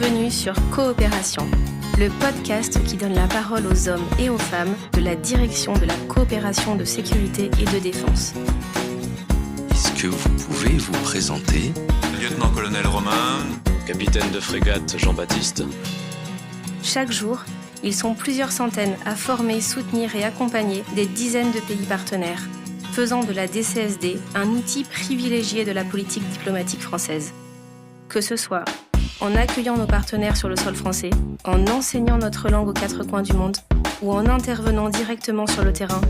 bienvenue sur Coopération, le podcast qui donne la parole aux hommes et aux femmes de la direction de la coopération de sécurité et de défense. Est-ce que vous pouvez vous présenter ? Lieutenant-colonel Romain. Capitaine de frégate Jean-Baptiste. Chaque jour, ils sont plusieurs centaines à former, soutenir et accompagner des dizaines de pays partenaires, faisant de la DCSD un outil privilégié de la politique diplomatique française. Que ce soit en accueillant nos partenaires sur le sol français, en enseignant notre langue aux quatre coins du monde ou en intervenant directement sur le terrain,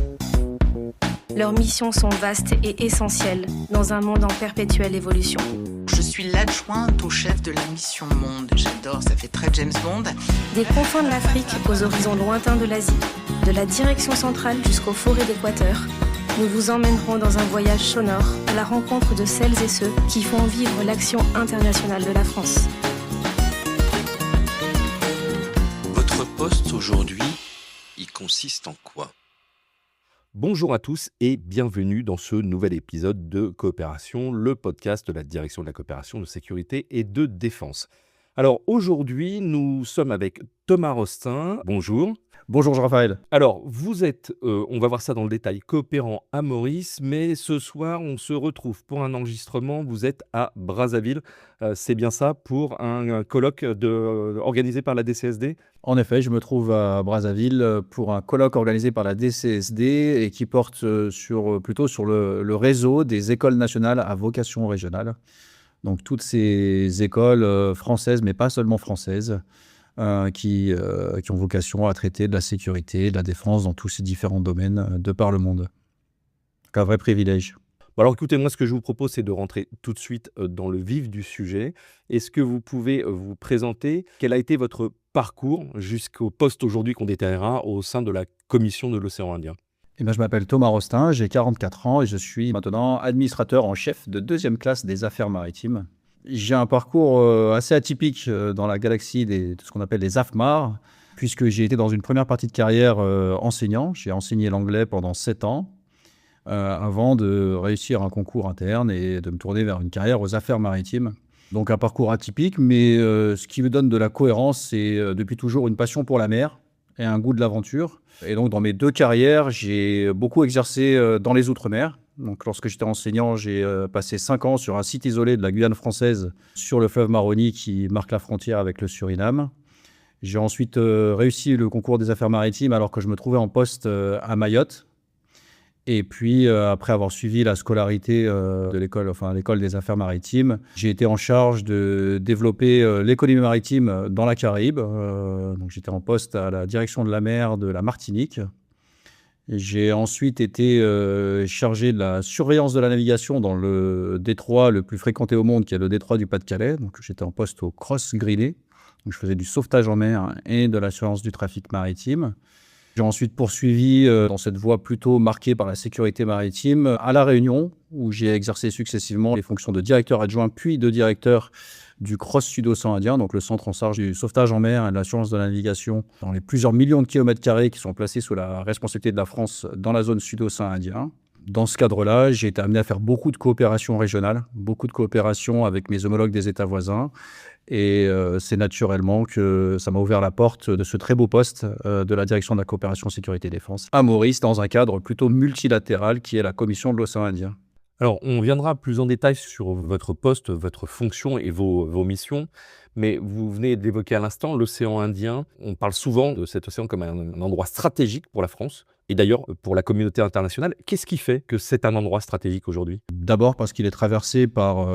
leurs missions sont vastes et essentielles dans un monde en perpétuelle évolution. Je suis l'adjointe au chef de la mission Monde. J'adore, ça fait très James Bond. Des confins de l'Afrique aux horizons lointains de l'Asie, de la direction centrale jusqu'aux forêts d'Équateur, nous vous emmènerons dans un voyage sonore à la rencontre de celles et ceux qui font vivre l'action internationale de la France. Votre poste aujourd'hui, il consiste en quoi ? Bonjour à tous et bienvenue dans ce nouvel épisode de Coopération, le podcast de la direction de la coopération de sécurité et de défense. Alors aujourd'hui, nous sommes avec Thomas Rostin. Bonjour. Bonjour Jean-Raphaël. Alors vous êtes, on va voir ça dans le détail, coopérant à Maurice, mais ce soir on se retrouve pour un enregistrement. Vous êtes à Brazzaville, c'est bien ça, pour un colloque organisé par la DCSD ? En effet, je me trouve à Brazzaville pour un colloque organisé par la DCSD et qui porte plutôt sur le réseau des écoles nationales à vocation régionale. Donc toutes ces écoles françaises, mais pas seulement françaises, qui ont vocation à traiter de la sécurité, de la défense dans tous ces différents domaines de par le monde. Donc un vrai privilège. Bon alors écoutez, moi ce que je vous propose, c'est de rentrer tout de suite dans le vif du sujet. Est-ce que vous pouvez vous présenter quel a été votre parcours jusqu'au poste aujourd'hui qu'on détaillera au sein de la commission de l'océan Indien ? Eh bien, je m'appelle Thomas Rostin, j'ai 44 ans et je suis maintenant administrateur en chef de 2e classe des affaires maritimes. J'ai un parcours assez atypique dans la galaxie de ce qu'on appelle les AFMAR, puisque j'ai été dans une première partie de carrière enseignant. J'ai enseigné l'anglais pendant 7 ans, avant de réussir un concours interne et de me tourner vers une carrière aux affaires maritimes. Donc un parcours atypique, mais ce qui me donne de la cohérence, c'est depuis toujours une passion pour la mer et un goût de l'aventure. Et donc dans mes 2 carrières, j'ai beaucoup exercé dans les Outre-mer. Donc, lorsque j'étais enseignant, j'ai passé 5 ans sur un site isolé de la Guyane française sur le fleuve Maroni qui marque la frontière avec le Suriname. J'ai ensuite réussi le concours des affaires maritimes alors que je me trouvais en poste à Mayotte. Et puis, après avoir suivi la scolarité de l'école des affaires maritimes, j'ai été en charge de développer l'économie maritime dans la Caraïbe. Donc, j'étais en poste à la direction de la mer de la Martinique. J'ai ensuite été chargé de la surveillance de la navigation dans le détroit le plus fréquenté au monde, qui est le détroit du Pas-de-Calais. Donc, j'étais en poste au Cross Greeley. Donc, je faisais du sauvetage en mer et de la surveillance du trafic maritime. J'ai ensuite poursuivi dans cette voie plutôt marquée par la sécurité maritime à La Réunion, où j'ai exercé successivement les fonctions de directeur adjoint puis de directeur du Cross Sud-Océan Indien, donc le centre en charge du sauvetage en mer et de l'assurance de la navigation dans les plusieurs millions de kilomètres carrés qui sont placés sous la responsabilité de la France dans la zone Sud-Océan Indien. Dans ce cadre-là, j'ai été amené à faire beaucoup de coopération régionale, beaucoup de coopération avec mes homologues des États voisins. Et c'est naturellement que ça m'a ouvert la porte de ce très beau poste de la direction de la coopération sécurité-défense à Maurice, dans un cadre plutôt multilatéral qui est la commission de l'océan Indien. Alors, on viendra plus en détail sur votre poste, votre fonction et vos missions, mais vous venez d'évoquer à l'instant l'océan Indien. On parle souvent de cet océan comme un endroit stratégique pour la France et d'ailleurs pour la communauté internationale. Qu'est-ce qui fait que c'est un endroit stratégique aujourd'hui ? D'abord parce qu'il est traversé par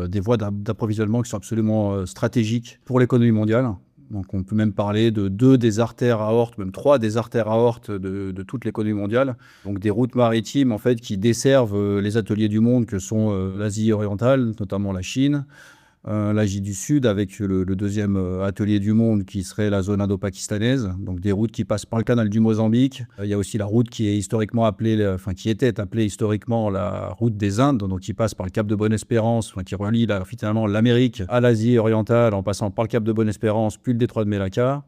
des voies d'approvisionnement qui sont absolument stratégiques pour l'économie mondiale. Donc on peut même parler de 2 des artères aortes, même 3 des artères aortes de toute l'économie mondiale. Donc des routes maritimes en fait qui desservent les ateliers du monde que sont l'Asie orientale, notamment la Chine, l'Asie du Sud avec le deuxième atelier du monde qui serait la zone indo-pakistanaise. Donc des routes qui passent par le canal du Mozambique. Il y a aussi la route qui est historiquement qui était appelée historiquement la route des Indes, donc qui passe par le Cap de Bonne-Espérance, qui relie finalement l'Amérique à l'Asie orientale en passant par le Cap de Bonne-Espérance puis le détroit de Melaka.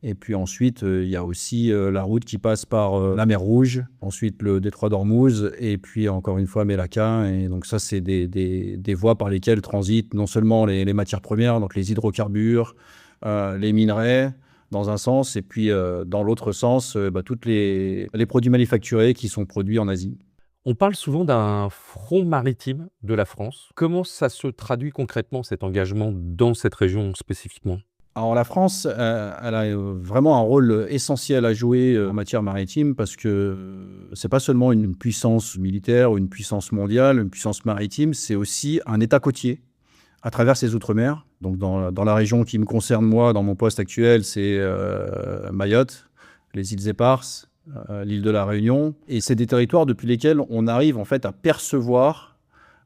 Et puis ensuite, il y a aussi la route qui passe par la mer Rouge, ensuite le détroit d'Ormuz, et puis encore une fois Melaka. Et donc ça, c'est des voies par lesquelles transitent non seulement les matières premières, donc les hydrocarbures, les minerais dans un sens, et puis dans l'autre sens, tous les produits manufacturés qui sont produits en Asie. On parle souvent d'un front maritime de la France. Comment ça se traduit concrètement, cet engagement dans cette région spécifiquement? Alors la France, elle a vraiment un rôle essentiel à jouer en matière maritime, parce que c'est pas seulement une puissance militaire ou une puissance mondiale, une puissance maritime, c'est aussi un État côtier à travers ses outre-mer. Donc dans la région qui me concerne moi, dans mon poste actuel, c'est Mayotte, les îles Éparses, l'île de la Réunion. Et c'est des territoires depuis lesquels on arrive en fait à percevoir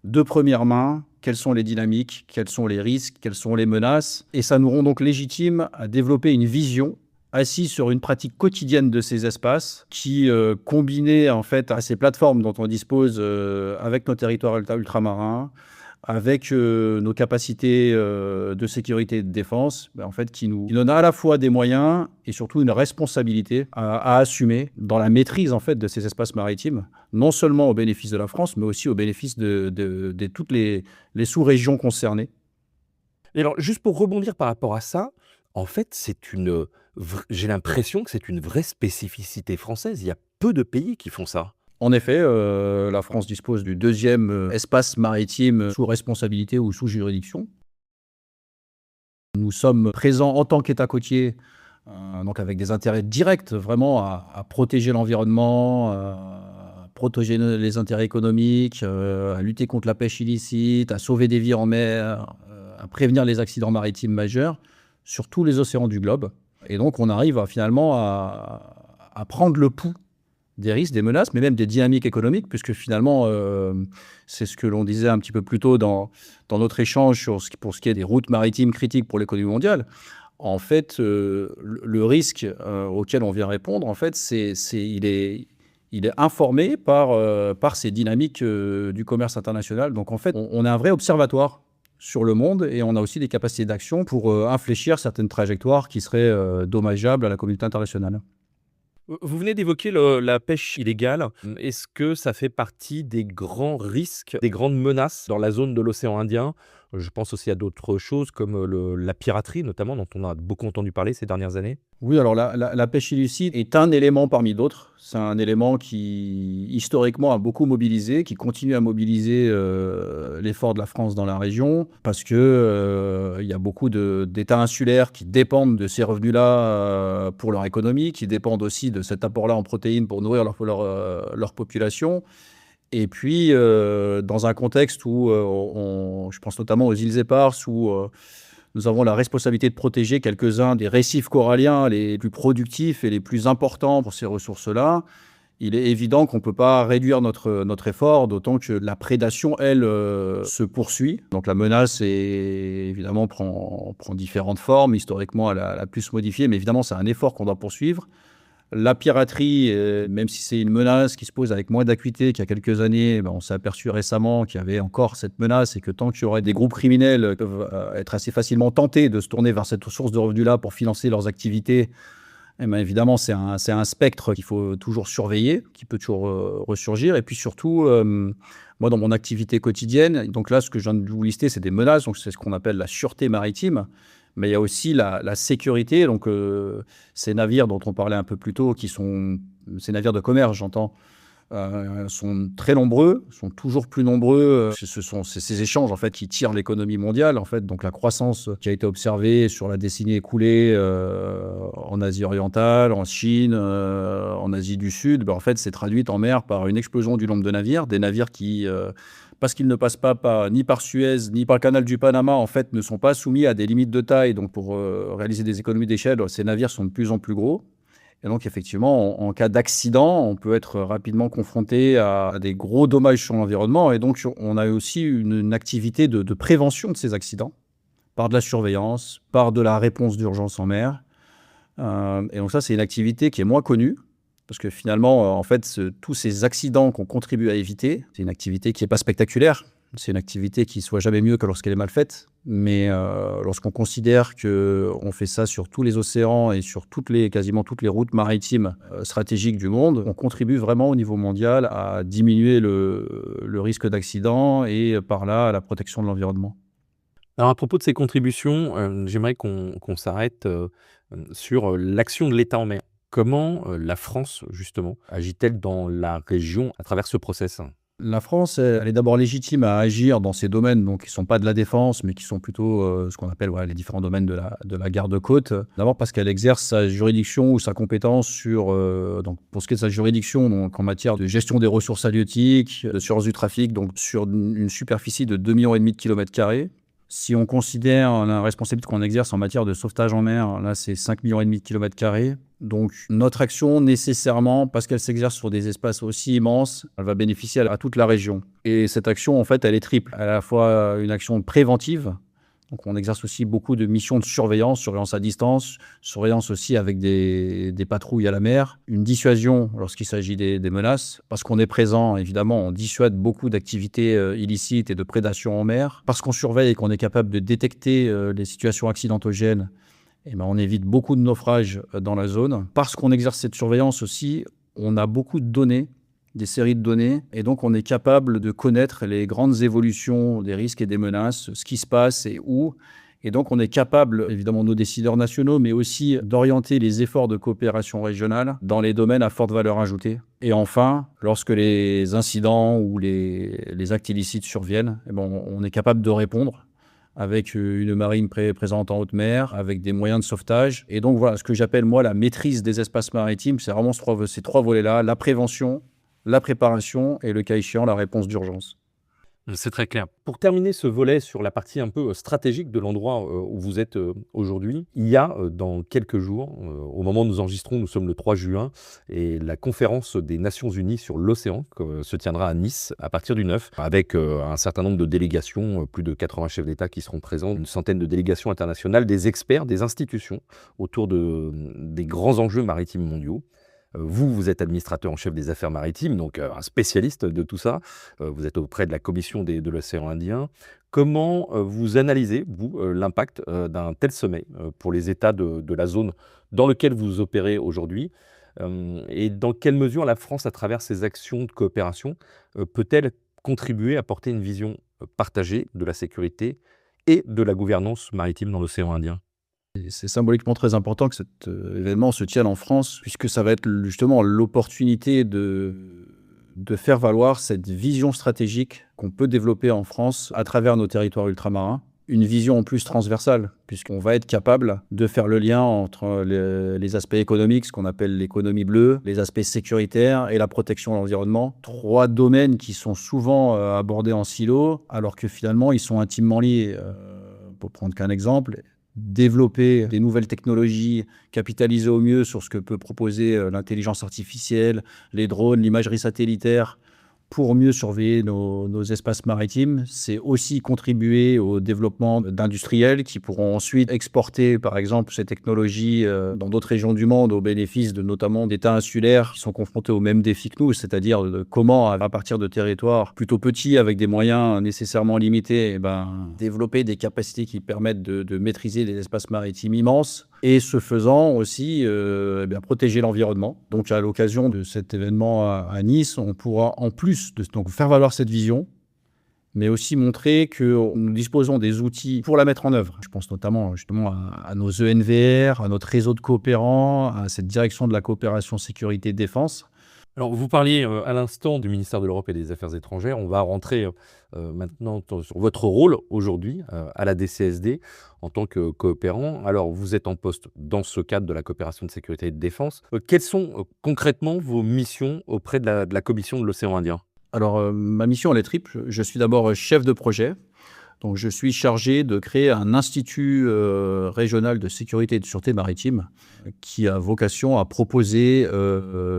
de première main quelles sont les dynamiques, quels sont les risques, quelles sont les menaces. Et ça nous rend donc légitimes à développer une vision assise sur une pratique quotidienne de ces espaces qui, combinée en fait à ces plateformes dont on dispose avec nos territoires ultramarins, avec nos capacités de sécurité et de défense, en fait, qui nous donne à la fois des moyens et surtout une responsabilité à assumer dans la maîtrise en fait, de ces espaces maritimes, non seulement au bénéfice de la France, mais aussi au bénéfice de toutes les sous-régions concernées. Et alors, juste pour rebondir par rapport à ça, en fait, j'ai l'impression que c'est une vraie spécificité française. Il y a peu de pays qui font ça. En effet, la France dispose du deuxième espace maritime sous responsabilité ou sous juridiction. Nous sommes présents en tant qu'État côtier, donc avec des intérêts directs vraiment à protéger l'environnement, à protéger les intérêts économiques, à lutter contre la pêche illicite, à sauver des vies en mer, à prévenir les accidents maritimes majeurs sur tous les océans du globe. Et donc on arrive finalement à prendre le pouls des risques, des menaces, mais même des dynamiques économiques, puisque finalement, c'est ce que l'on disait un petit peu plus tôt dans notre échange pour ce qui est des routes maritimes critiques pour l'économie mondiale. En fait, le risque auquel on vient répondre, en fait, il est informé par ces dynamiques du commerce international. Donc, en fait, on a un vrai observatoire sur le monde et on a aussi des capacités d'action pour infléchir certaines trajectoires qui seraient dommageables à la communauté internationale. Vous venez d'évoquer la pêche illégale. Est-ce que ça fait partie des grands risques, des grandes menaces dans la zone de l'océan Indien? Je pense aussi à d'autres choses comme la piraterie, notamment, dont on a beaucoup entendu parler ces dernières années. Oui, alors la pêche illicite est un élément parmi d'autres. C'est un élément qui, historiquement, a beaucoup mobilisé, qui continue à mobiliser l'effort de la France dans la région, parce que il y a beaucoup d'États insulaires qui dépendent de ces revenus-là pour leur économie, qui dépendent aussi de cet apport-là en protéines pour nourrir leur population. Et puis, dans un contexte où, je pense notamment aux îles Éparses, où nous avons la responsabilité de protéger quelques-uns des récifs coralliens les plus productifs et les plus importants pour ces ressources-là, il est évident qu'on ne peut pas réduire notre effort, d'autant que la prédation, elle, se poursuit. Donc la menace, évidemment, prend différentes formes. Historiquement, elle a plus modifié, mais évidemment, c'est un effort qu'on doit poursuivre. La piraterie, même si c'est une menace qui se pose avec moins d'acuité qu'il y a quelques années, on s'est aperçu récemment qu'il y avait encore cette menace et que tant qu'il y aurait des groupes criminels qui peuvent être assez facilement tentés de se tourner vers cette source de revenus-là pour financer leurs activités, évidemment, c'est un spectre qu'il faut toujours surveiller, qui peut toujours ressurgir. Et puis surtout, moi, dans mon activité quotidienne, donc là, ce que je viens de vous lister, c'est des menaces, donc c'est ce qu'on appelle la sûreté maritime. Mais il y a aussi la sécurité, donc ces navires dont on parlait un peu plus tôt, ces navires de commerce, j'entends, sont très nombreux, sont toujours plus nombreux. Ce sont ces échanges en fait qui tirent l'économie mondiale. En fait, donc la croissance qui a été observée sur la décennie écoulée en Asie orientale, en Chine, en Asie du Sud, en fait, c'est traduite en mer par une explosion du nombre de navires, des navires qui parce qu'ils ne passent pas ni par Suez, ni par le canal du Panama, en fait, ne sont pas soumis à des limites de taille. Donc, pour réaliser des économies d'échelle, ces navires sont de plus en plus gros. Et donc, effectivement, en cas d'accident, on peut être rapidement confronté à des gros dommages sur l'environnement. Et donc, on a aussi une activité de prévention de ces accidents, par de la surveillance, par de la réponse d'urgence en mer. Et donc ça, c'est une activité qui est moins connue. Parce que finalement, en fait, tous ces accidents qu'on contribue à éviter, c'est une activité qui n'est pas spectaculaire. C'est une activité qui ne soit jamais mieux que lorsqu'elle est mal faite. Mais lorsqu'on considère qu'on fait ça sur tous les océans et sur quasiment toutes les routes maritimes stratégiques du monde, on contribue vraiment au niveau mondial à diminuer le risque d'accident et par là à la protection de l'environnement. Alors à propos de ces contributions, j'aimerais qu'on s'arrête, sur, l'action de l'État en mer. Comment, la France justement agit-elle dans la région à travers ce process? La France, elle est d'abord légitime à agir dans ces domaines, donc qui ne sont pas de la défense, mais qui sont plutôt ce qu'on appelle voilà, les différents domaines de la garde-côte. D'abord parce qu'elle exerce sa juridiction ou sa compétence sur, donc pour ce qui est de sa juridiction, donc en matière de gestion des ressources halieutiques, de surveillance du trafic, donc sur une superficie de 2,5 millions de kilomètres carrés. Si on considère la responsabilité qu'on exerce en matière de sauvetage en mer, là c'est 5,5 millions de kilomètres carrés. Donc notre action, nécessairement, parce qu'elle s'exerce sur des espaces aussi immenses, elle va bénéficier à toute la région. Et cette action, en fait, elle est triple. Elle a à la fois une action préventive, donc on exerce aussi beaucoup de missions de surveillance, surveillance à distance, surveillance aussi avec des patrouilles à la mer, une dissuasion lorsqu'il s'agit des menaces, parce qu'on est présent, évidemment, on dissuade beaucoup d'activités illicites et de prédation en mer, parce qu'on surveille et qu'on est capable de détecter les situations accidentogènes. Eh ben, on évite beaucoup de naufrages dans la zone. Parce qu'on exerce cette surveillance aussi, on a beaucoup de données, des séries de données, et donc on est capable de connaître les grandes évolutions des risques et des menaces, ce qui se passe et où. Et donc on est capable, évidemment, nos décideurs nationaux, mais aussi d'orienter les efforts de coopération régionale dans les domaines à forte valeur ajoutée. Et enfin, lorsque les incidents ou les actes illicites surviennent, eh ben, on est capable de répondre avec une marine présente en haute mer, avec des moyens de sauvetage. Et donc voilà, ce que j'appelle moi la maîtrise des espaces maritimes, c'est vraiment ces trois volets-là, la prévention, la préparation et le cas échéant, la réponse d'urgence. C'est très clair. Pour terminer ce volet sur la partie un peu stratégique de l'endroit où vous êtes aujourd'hui, il y a dans quelques jours, au moment où nous enregistrons, nous sommes le 3 juin, et la conférence des Nations Unies sur l'océan se tiendra à Nice à partir du 9, avec un certain nombre de délégations, plus de 80 chefs d'État qui seront présents, une centaine de délégations internationales, des experts, des institutions autour des grands enjeux maritimes mondiaux. Vous êtes administrateur en chef des affaires maritimes, donc un spécialiste de tout ça. Vous êtes auprès de la commission de l'océan Indien. Comment vous analysez, vous, l'impact d'un tel sommet pour les États de la zone dans laquelle vous opérez aujourd'hui? Et dans quelle mesure la France, à travers ses actions de coopération, peut-elle contribuer à porter une vision partagée de la sécurité et de la gouvernance maritime dans l'océan Indien? Et c'est symboliquement très important que cet événement se tienne en France, puisque ça va être justement l'opportunité de faire valoir cette vision stratégique qu'on peut développer en France à travers nos territoires ultramarins. Une vision en plus transversale, puisqu'on va être capable de faire le lien entre les aspects économiques, ce qu'on appelle l'économie bleue, les aspects sécuritaires et la protection de l'environnement. Trois domaines qui sont souvent abordés en silo, alors que finalement ils sont intimement liés. Pour prendre qu'un exemple, développer des nouvelles technologies, capitaliser au mieux sur ce que peut proposer l'intelligence artificielle, les drones, l'imagerie satellitaire, pour mieux surveiller nos espaces maritimes, c'est aussi contribuer au développement d'industriels qui pourront ensuite exporter, par exemple, ces technologies dans d'autres régions du monde au bénéfice de notamment d'États insulaires qui sont confrontés aux mêmes défis que nous, c'est-à-dire comment, à partir de territoires plutôt petits avec des moyens nécessairement limités, développer des capacités qui permettent de maîtriser des espaces maritimes immenses. Et ce faisant aussi protéger l'environnement. Donc à l'occasion de cet événement à Nice, on pourra en plus donc faire valoir cette vision, mais aussi montrer que nous disposons des outils pour la mettre en œuvre. Je pense notamment justement à nos ENVR, à notre réseau de coopérants, à cette direction de la coopération sécurité-défense. Alors, vous parliez à l'instant du ministère de l'Europe et des Affaires étrangères. On va rentrer maintenant sur votre rôle aujourd'hui à la DCSD en tant que coopérant. Alors, vous êtes en poste dans ce cadre de la coopération de sécurité et de défense. Quelles sont concrètement vos missions auprès de la Commission de l'océan Indien? Alors, ma mission, elle est triple. Je suis d'abord chef de projet. Donc, je suis chargé de créer un institut régional de sécurité et de sûreté maritime qui a vocation à proposer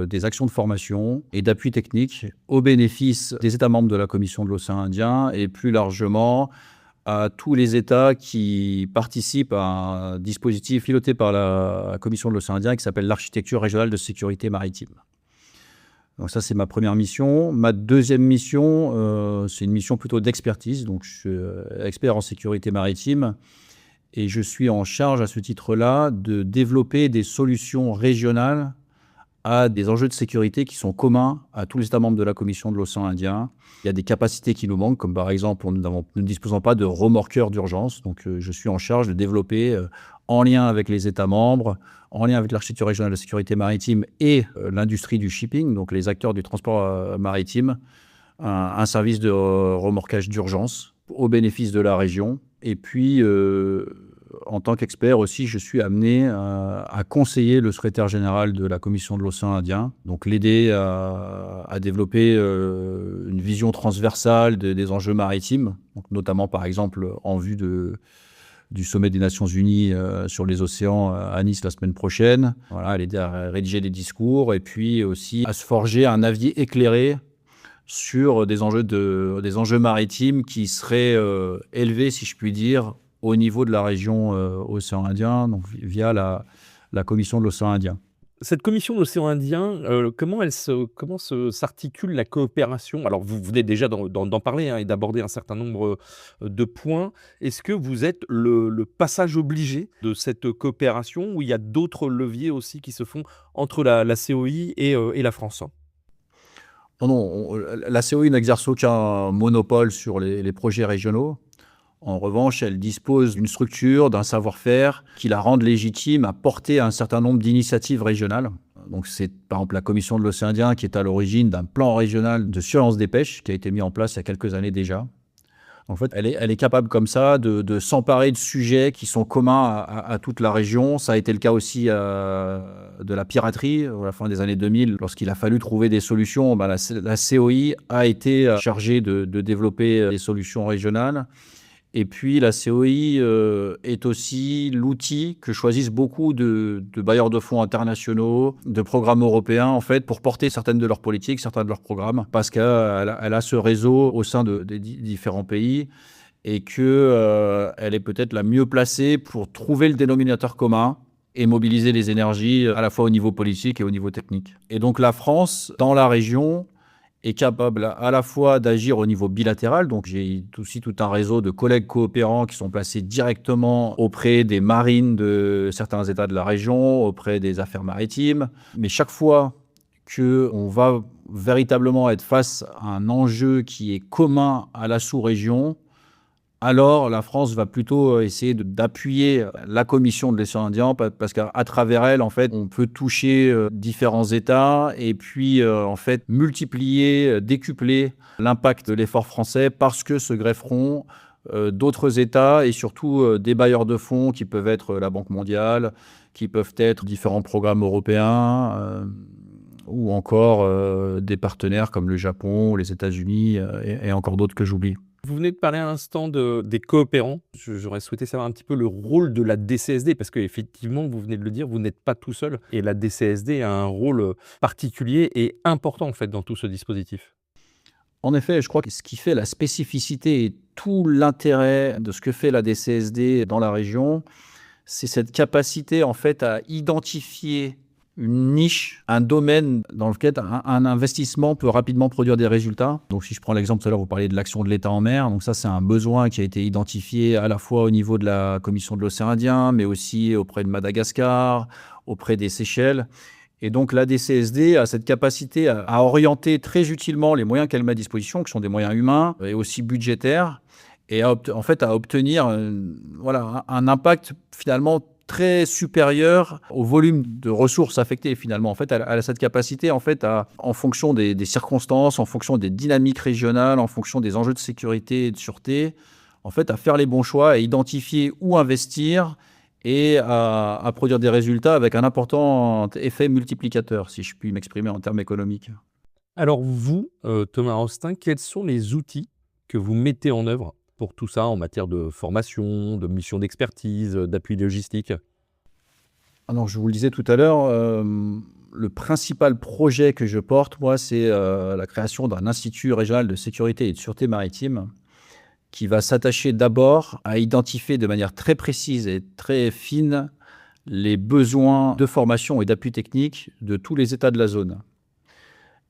des actions de formation et d'appui technique au bénéfice des États membres de la Commission de l'océan Indien et plus largement à tous les États qui participent à un dispositif piloté par la Commission de l'océan Indien qui s'appelle l'architecture régionale de sécurité maritime. Donc ça, c'est ma première mission. Ma deuxième mission, c'est une mission plutôt d'expertise. Donc je suis expert en sécurité maritime et je suis en charge à ce titre-là de développer des solutions régionales à des enjeux de sécurité qui sont communs à tous les États membres de la Commission de l'océan Indien. Il y a des capacités qui nous manquent, comme par exemple, nous ne disposons pas de remorqueurs d'urgence. Donc, je suis en charge de développer, en lien avec les États membres, en lien avec l'architecture régionale de sécurité maritime et l'industrie du shipping, donc les acteurs du transport maritime, un service de remorquage d'urgence au bénéfice de la région. Et puis, en tant qu'expert aussi, je suis amené à conseiller le secrétaire général de la Commission de l'océan Indien, donc l'aider à développer une vision transversale des enjeux maritimes, donc notamment par exemple en vue du sommet des Nations Unies sur les océans à Nice la semaine prochaine. Voilà, l'aider à rédiger des discours et puis aussi à se forger un avis éclairé sur des enjeux maritimes qui seraient élevés, si je puis dire, au niveau de la région océan Indien, donc via la Commission de l'océan Indien. Cette commission de l'océan Indien, comment s'articule la coopération? Alors, vous venez déjà d'en parler et d'aborder un certain nombre de points. Est-ce que vous êtes le passage obligé de cette coopération ou il y a d'autres leviers aussi qui se font entre la COI et la France? Non, la COI n'exerce aucun monopole sur les projets régionaux. En revanche, elle dispose d'une structure, d'un savoir-faire qui la rendent légitime à porter un certain nombre d'initiatives régionales. Donc c'est par exemple la Commission de l'océan Indien qui est à l'origine d'un plan régional de surveillance des pêches qui a été mis en place il y a quelques années déjà. En fait, elle est capable comme ça de s'emparer de sujets qui sont communs à toute la région. Ça a été le cas aussi de la piraterie à la fin des années 2000. Lorsqu'il a fallu trouver des solutions, la COI a été chargée de développer des solutions régionales. Et puis, la COI est aussi l'outil que choisissent beaucoup de bailleurs de fonds internationaux, de programmes européens, en fait, pour porter certaines de leurs politiques, certains de leurs programmes, parce qu'elle a ce réseau au sein des différents pays et qu'elle est peut-être la mieux placée pour trouver le dénominateur commun et mobiliser les énergies à la fois au niveau politique et au niveau technique. Et donc, la France, dans la région, est capable à la fois d'agir au niveau bilatéral. Donc, j'ai aussi tout un réseau de collègues coopérants qui sont placés directement auprès des marines de certains États de la région, auprès des affaires maritimes. Mais chaque fois qu'on va véritablement être face à un enjeu qui est commun à la sous-région, alors la France va plutôt essayer d'appuyer la Commission de l'océan Indien parce qu'à travers elle, en fait, on peut toucher différents États et puis en fait multiplier, décupler l'impact de l'effort français parce que se grefferont d'autres États et surtout des bailleurs de fonds qui peuvent être la Banque mondiale, qui peuvent être différents programmes européens ou encore des partenaires comme le Japon, les États-Unis et encore d'autres que j'oublie. Vous venez de parler à l'instant des coopérants. J'aurais souhaité savoir un petit peu le rôle de la DCSD, parce qu'effectivement, vous venez de le dire, vous n'êtes pas tout seul. Et la DCSD a un rôle particulier et important en fait dans tout ce dispositif. En effet, je crois que ce qui fait la spécificité et tout l'intérêt de ce que fait la DCSD dans la région, c'est cette capacité en fait à identifier une niche, un domaine dans lequel un investissement peut rapidement produire des résultats. Donc si je prends l'exemple tout à l'heure, vous parliez de l'action de l'État en mer. Donc ça, c'est un besoin qui a été identifié à la fois au niveau de la Commission de l'océan Indien, mais aussi auprès de Madagascar, auprès des Seychelles. Et donc la DCSD a cette capacité à orienter très utilement les moyens qu'elle met à disposition, qui sont des moyens humains et aussi budgétaires, et à obtenir un impact finalement très supérieur au volume de ressources affectées finalement. En fait, elle a cette capacité en fait en fonction des circonstances, en fonction des dynamiques régionales, en fonction des enjeux de sécurité et de sûreté, en fait, à faire les bons choix, à identifier où investir et à produire des résultats avec un important effet multiplicateur, si je puis m'exprimer en termes économiques. Alors vous, Thomas Rostin, quels sont les outils que vous mettez en œuvre pour tout ça en matière de formation, de mission d'expertise, d'appui logistique? Alors, je vous le disais tout à l'heure, le principal projet que je porte, moi, c'est la création d'un institut régional de sécurité et de sûreté maritime qui va s'attacher d'abord à identifier de manière très précise et très fine les besoins de formation et d'appui technique de tous les États de la zone.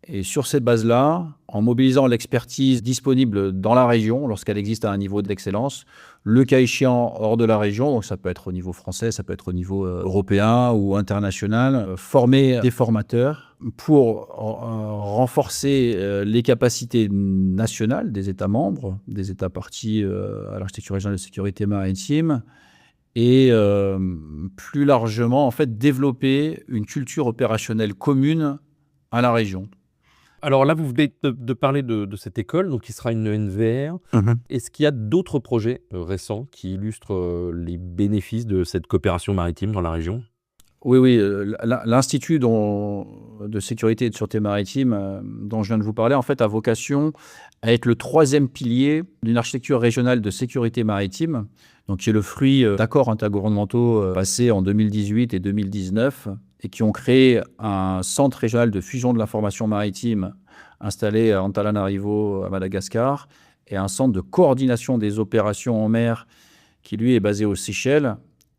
Et sur cette base-là, en mobilisant l'expertise disponible dans la région, lorsqu'elle existe à un niveau d'excellence, le cas échéant hors de la région, donc ça peut être au niveau français, ça peut être au niveau européen ou international, former des formateurs pour renforcer les capacités nationales des États membres, des États parties à l'architecture régionale de sécurité maritime, et plus largement, en fait, développer une culture opérationnelle commune à la région. Alors là, vous venez de parler de cette école, donc qui sera une NVR. Est-ce qu'il y a d'autres projets récents qui illustrent les bénéfices de cette coopération maritime dans la région ? Oui, l'Institut de sécurité et de sûreté maritime dont je viens de vous parler, en fait, a vocation à être le troisième pilier d'une architecture régionale de sécurité maritime, donc qui est le fruit d'accords intergouvernementaux passés en 2018 et 2019, et qui ont créé un centre régional de fusion de l'information maritime installé à Antananarivo, à Madagascar, et un centre de coordination des opérations en mer qui, lui, est basé aux Seychelles.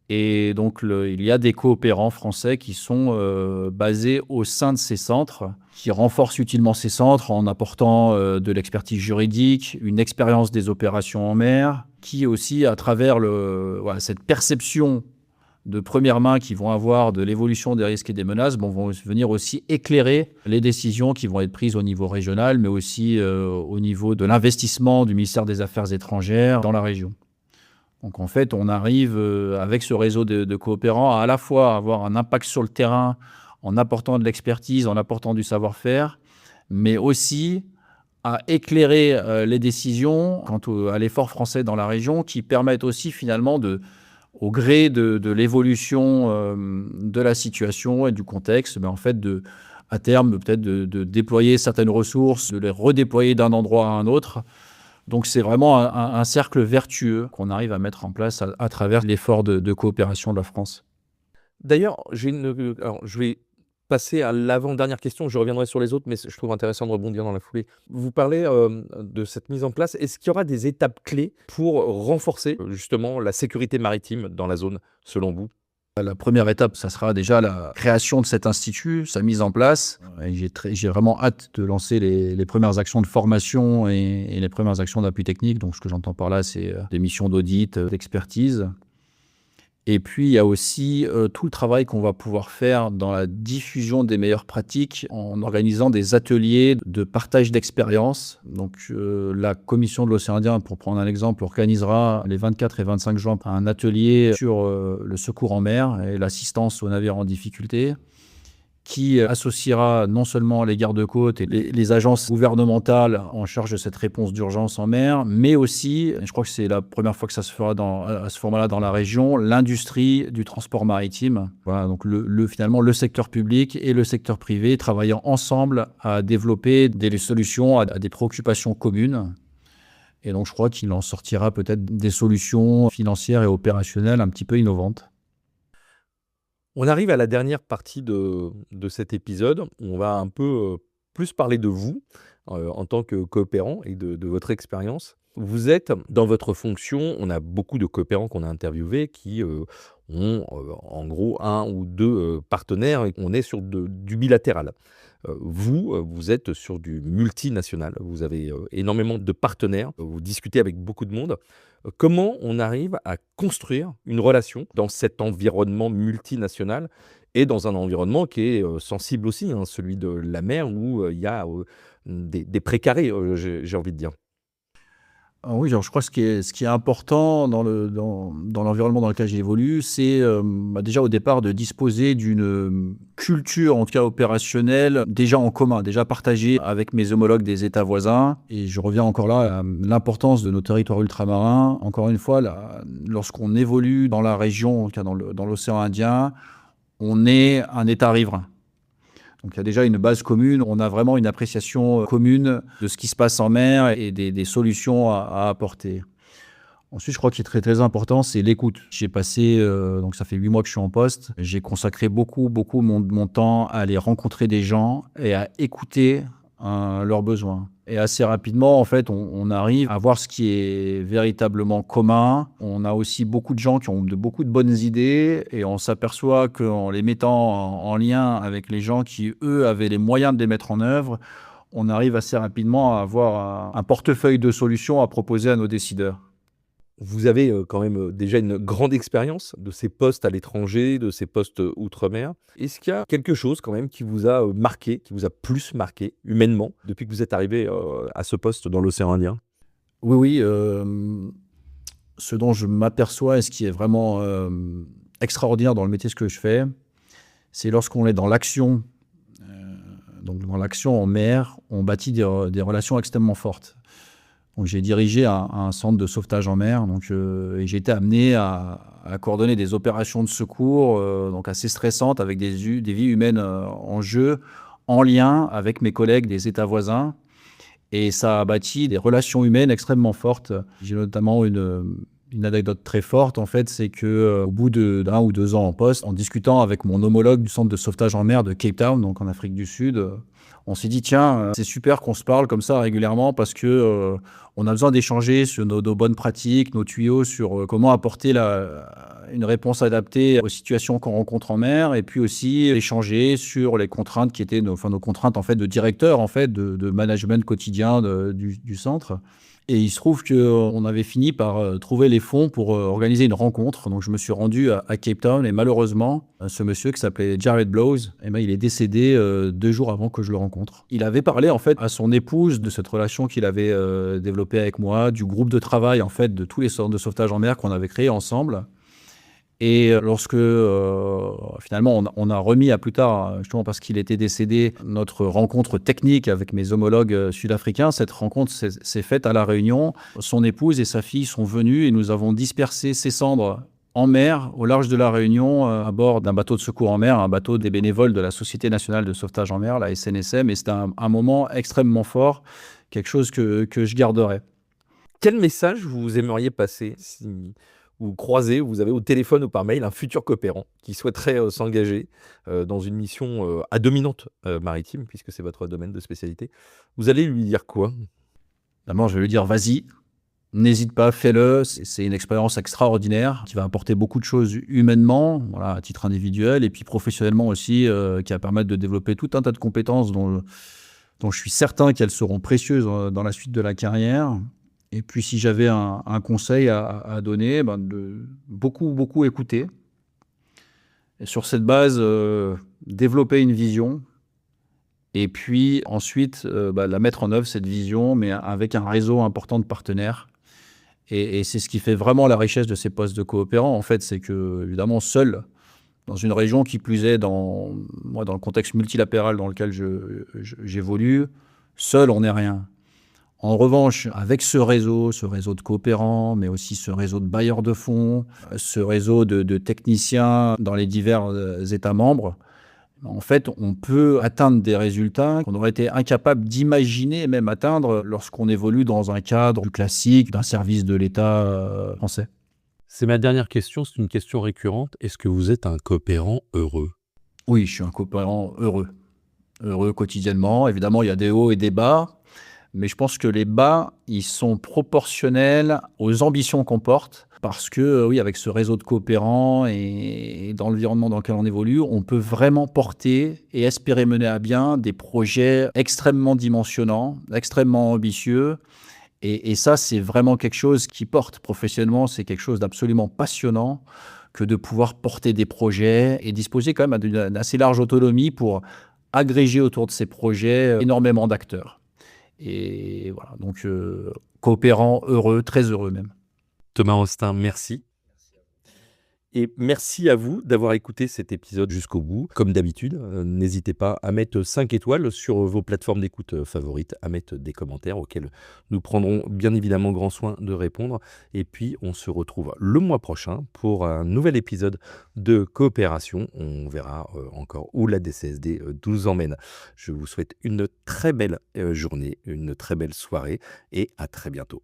Et donc, il y a des coopérants français qui sont basés au sein de ces centres, qui renforcent utilement ces centres en apportant de l'expertise juridique, une expérience des opérations en mer, qui aussi, à travers cette perception de première main qu'ils vont avoir de l'évolution des risques et des menaces, vont venir aussi éclairer les décisions qui vont être prises au niveau régional, mais aussi au niveau de l'investissement du ministère des Affaires étrangères dans la région. Donc en fait, on arrive avec ce réseau de coopérants à la fois avoir un impact sur le terrain en apportant de l'expertise, en apportant du savoir-faire, mais aussi à éclairer les décisions quant à l'effort français dans la région qui permettent aussi finalement au gré de l'évolution de la situation et du contexte, en fait, à terme, peut-être de déployer certaines ressources, de les redéployer d'un endroit à un autre. Donc, c'est vraiment un cercle vertueux qu'on arrive à mettre en place à travers l'effort de coopération de la France. D'ailleurs, je vais passer à l'avant-dernière question, je reviendrai sur les autres, mais je trouve intéressant de rebondir dans la foulée. Vous parlez de cette mise en place. Est-ce qu'il y aura des étapes clés pour renforcer justement la sécurité maritime dans la zone, selon vous ? La première étape, ça sera déjà la création de cet institut, sa mise en place. Et j'ai vraiment hâte de lancer les premières actions de formation et les premières actions d'appui technique. Donc, ce que j'entends par là, c'est des missions d'audit, d'expertise. Et puis, il y a aussi tout le travail qu'on va pouvoir faire dans la diffusion des meilleures pratiques en organisant des ateliers de partage d'expériences. Donc, la Commission de l'Océan Indien, pour prendre un exemple, organisera les 24 et 25 juin un atelier sur le secours en mer et l'assistance aux navires en difficulté, qui associera non seulement les gardes-côtes et les agences gouvernementales en charge de cette réponse d'urgence en mer, mais aussi, et je crois que c'est la première fois que ça se fera à ce format-là dans la région, l'industrie du transport maritime. Voilà, donc finalement, le secteur public et le secteur privé travaillant ensemble à développer des solutions à des préoccupations communes. Et donc, je crois qu'il en sortira peut-être des solutions financières et opérationnelles un petit peu innovantes. On arrive à la dernière partie de cet épisode. On va un peu plus parler de vous en tant que coopérant et de votre expérience. Vous êtes dans votre fonction, on a beaucoup de coopérants qu'on a interviewés qui ont en gros un ou deux partenaires et on est sur du bilatéral. Vous êtes sur du multinational, vous avez énormément de partenaires, vous discutez avec beaucoup de monde. Comment on arrive à construire une relation dans cet environnement multinational et dans un environnement qui est sensible aussi, celui de la mer où il y a des précarés, j'ai envie de dire. Oui, je crois que ce qui est important dans l'environnement dans lequel j'évolue, c'est déjà au départ de disposer d'une culture, en tout cas opérationnelle, déjà en commun, déjà partagée avec mes homologues des États voisins. Et je reviens encore là à l'importance de nos territoires ultramarins. Encore une fois, lorsqu'on évolue dans la région, en tout cas dans l'océan Indien, on est un État riverain. Donc il y a déjà une base commune, on a vraiment une appréciation commune de ce qui se passe en mer et des solutions à apporter. Ensuite, je crois qu'il est très très important, c'est l'écoute. J'ai passé, donc ça fait 8 mois que je suis en poste, j'ai consacré beaucoup mon temps à aller rencontrer des gens et à écouter leurs besoins. Et assez rapidement, en fait, on arrive à voir ce qui est véritablement commun. On a aussi beaucoup de gens qui ont beaucoup de bonnes idées et on s'aperçoit qu'en les mettant en lien avec les gens qui, eux, avaient les moyens de les mettre en œuvre, on arrive assez rapidement à avoir un portefeuille de solutions à proposer à nos décideurs. Vous avez quand même déjà une grande expérience de ces postes à l'étranger, de ces postes outre-mer. Est-ce qu'il y a quelque chose quand même qui vous a marqué, qui vous a plus marqué humainement depuis que vous êtes arrivé à ce poste dans l'océan Indien? Oui, ce dont je m'aperçois et ce qui est vraiment extraordinaire dans le métier, ce que je fais, c'est lorsqu'on est dans l'action, donc dans l'action en mer, on bâtit des relations extrêmement fortes. Donc, j'ai dirigé un centre de sauvetage en mer, et j'ai été amené à coordonner des opérations de secours donc assez stressantes avec des vies humaines en jeu, en lien avec mes collègues des États voisins. Et ça a bâti des relations humaines extrêmement fortes. J'ai notamment une anecdote très forte, en fait, c'est qu'au bout d'1 ou 2 ans en poste, en discutant avec mon homologue du centre de sauvetage en mer de Cape Town, donc en Afrique du Sud, on s'est dit, tiens, c'est super qu'on se parle comme ça régulièrement parce que on a besoin d'échanger sur nos bonnes pratiques, nos tuyaux sur comment apporter une réponse adaptée aux situations qu'on rencontre en mer et puis aussi échanger sur les contraintes qui étaient nos contraintes en fait de directeur, en fait, de management quotidien du centre. Et il se trouve qu'on avait fini par trouver les fonds pour organiser une rencontre. Donc, je me suis rendu à Cape Town et malheureusement, ce monsieur qui s'appelait Jared Blows, il est décédé 2 jours avant que je le rencontre. Il avait parlé en fait à son épouse de cette relation qu'il avait développée avec moi, du groupe de travail en fait de tous les centres de sauvetage en mer qu'on avait créé ensemble. Et lorsque finalement on a remis à plus tard, justement parce qu'il était décédé, notre rencontre technique avec mes homologues sud-africains, cette rencontre s'est faite à La Réunion. Son épouse et sa fille sont venues et nous avons dispersé ses cendres en mer, au large de La Réunion, à bord d'un bateau de secours en mer, un bateau des bénévoles de la Société nationale de sauvetage en mer, la SNSM. Et c'était un moment extrêmement fort, quelque chose que je garderai. Quel message vous aimeriez passer si vous croisez, vous avez au téléphone ou par mail un futur coopérant qui souhaiterait s'engager dans une mission à dominante maritime, puisque c'est votre domaine de spécialité? Vous allez lui dire quoi? D'abord, je vais lui dire, vas-y, n'hésite pas, fais-le. C'est une expérience extraordinaire qui va apporter beaucoup de choses humainement, voilà, à titre individuel, et puis professionnellement aussi, qui va permettre de développer tout un tas de compétences dont je suis certain qu'elles seront précieuses dans la suite de la carrière. Et puis, si j'avais un conseil à donner, de beaucoup écouter. Et sur cette base, développer une vision. Et puis ensuite, la mettre en œuvre, cette vision, mais avec un réseau important de partenaires. Et c'est ce qui fait vraiment la richesse de ces postes de coopérants, en fait, c'est que, évidemment, seul, dans une région qui plus est, dans le contexte multilatéral dans lequel j'évolue, seul, on n'est rien. En revanche, avec ce réseau de coopérants, mais aussi ce réseau de bailleurs de fonds, ce réseau de techniciens dans les divers États membres, en fait, on peut atteindre des résultats qu'on aurait été incapable d'imaginer, même atteindre lorsqu'on évolue dans un cadre plus classique d'un service de l'État français. C'est ma dernière question, c'est une question récurrente. Est-ce que vous êtes un coopérant heureux? Oui, je suis un coopérant heureux. Heureux quotidiennement. Évidemment, il y a des hauts et des bas. Mais je pense que les bas, ils sont proportionnels aux ambitions qu'on porte. Parce que, oui, avec ce réseau de coopérants et dans l'environnement dans lequel on évolue, on peut vraiment porter et espérer mener à bien des projets extrêmement dimensionnants, extrêmement ambitieux. Et ça, c'est vraiment quelque chose qui porte professionnellement. C'est quelque chose d'absolument passionnant que de pouvoir porter des projets et disposer quand même d'une assez large autonomie pour agréger autour de ces projets énormément d'acteurs. Et voilà, donc coopérant, heureux, très heureux même. Thomas Rostin, merci. Et merci à vous d'avoir écouté cet épisode jusqu'au bout. Comme d'habitude, n'hésitez pas à mettre 5 étoiles sur vos plateformes d'écoute favorites, à mettre des commentaires auxquels nous prendrons bien évidemment grand soin de répondre. Et puis, on se retrouve le mois prochain pour un nouvel épisode de Coopération. On verra encore où la DCSD nous emmène. Je vous souhaite une très belle journée, une très belle soirée et à très bientôt.